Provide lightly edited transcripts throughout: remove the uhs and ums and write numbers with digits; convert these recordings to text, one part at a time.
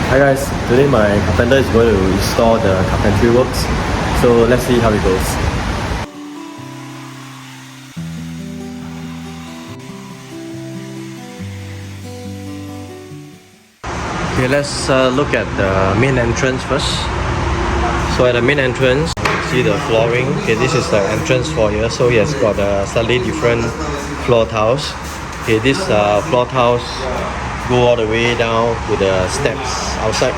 Hi guys, today my carpenter is going to install the carpentry works. So let's see how it goes. Okay, let's look at the main entrance first. So at the main entrance, see the flooring. Okay, this is the entrance for here. So it has got a slightly different floor tiles. Okay, this floor tiles go all the way down to the steps outside.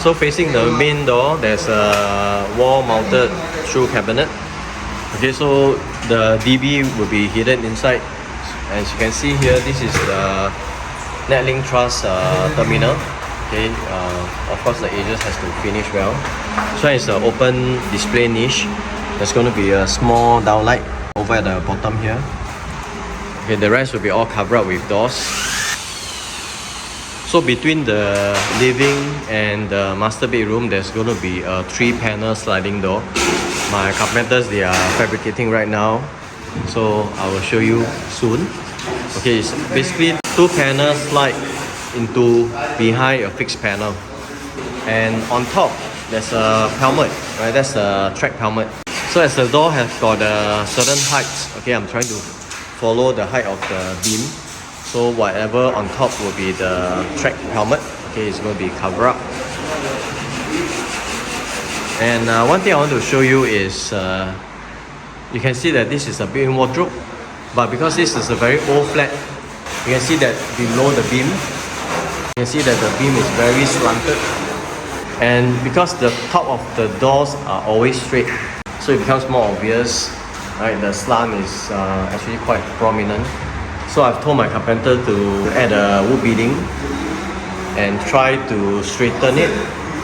So facing the main door, there's a wall-mounted shoe cabinet. Okay, so the DB will be hidden inside. As you can see here, this is the Netlink Truss terminal. Okay, of course the edges has to finish well. So it's an open display niche. There's going to be a small downlight over at the bottom here. Okay, the rest will be all covered up with doors. So between the living and the master bedroom, there's going to be a 3-panel sliding door. My carpenters, they are fabricating right now, so I will show you soon. Okay, it's basically 2 panels slide into behind a fixed panel, and on top there's a pelmet, right? That's a track pelmet. So as the door has got a certain height, okay, I'm trying to follow the height of the beam. So whatever on top will be the track pelmet. Okay, it's going to be covered up. And one thing I want to show you is you can see that this is a built-in wardrobe, but because this is a very old flat, you can see that below the beam, you can see that the beam is very slanted, and because the top of the doors are always straight, so it becomes more obvious, right? The slant is actually quite prominent. So I've told my carpenter to add a wood beading and try to straighten it,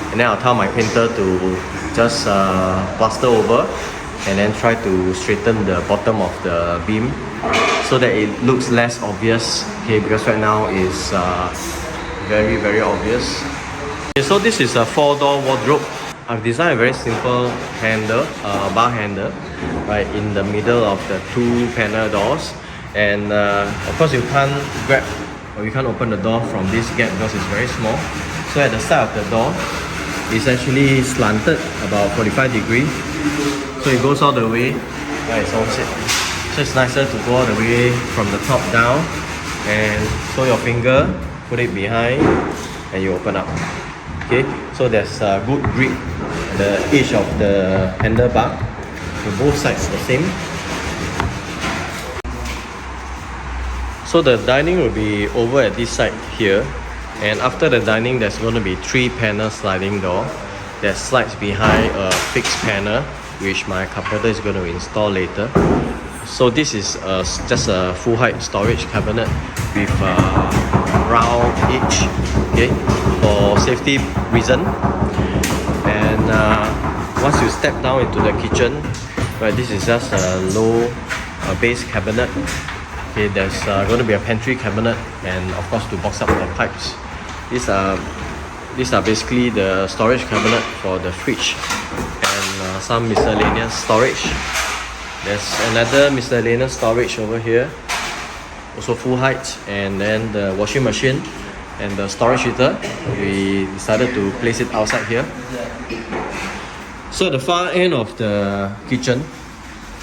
and then I'll tell my painter to just plaster over and then try to straighten the bottom of the beam so that it looks less obvious. Okay, because right now it's very obvious. Okay, so this is a 4-door wardrobe. I've designed a very simple handle, bar handle, right in the middle of the 2 panel doors. And of course you can't grab or you can't open the door from this gap because it's very small. So at the side of the door, it's actually slanted about 45 degrees. So it goes all the way, right, it's all set. So it's nicer to go all the way from the top down, and so your finger, put it behind and you open up. Okay, so there's a good grip at the edge of the handlebar. So both sides the same. So the dining will be over at this side here, and after the dining there's going to be 3-panel sliding door that slides behind a fixed panel, which my carpenter is going to install later. So this is just a full height storage cabinet with a round edge, okay, for safety reason. And once you step down into the kitchen, right, this is just a low base cabinet. Okay, there's going to be a pantry cabinet, and of course to box up the pipes. These are basically the storage cabinet for the fridge and some miscellaneous storage. There's another miscellaneous storage over here, also full height, and then the washing machine and the storage heater. We decided to place it outside here. So the far end of the kitchen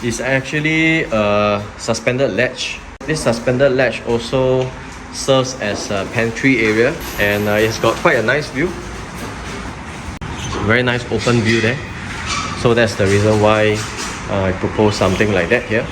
is actually a suspended latch. This suspended latch also serves as a pantry area, and it's got quite a nice view. Very nice open view there. So that's the reason why I propose something like that here.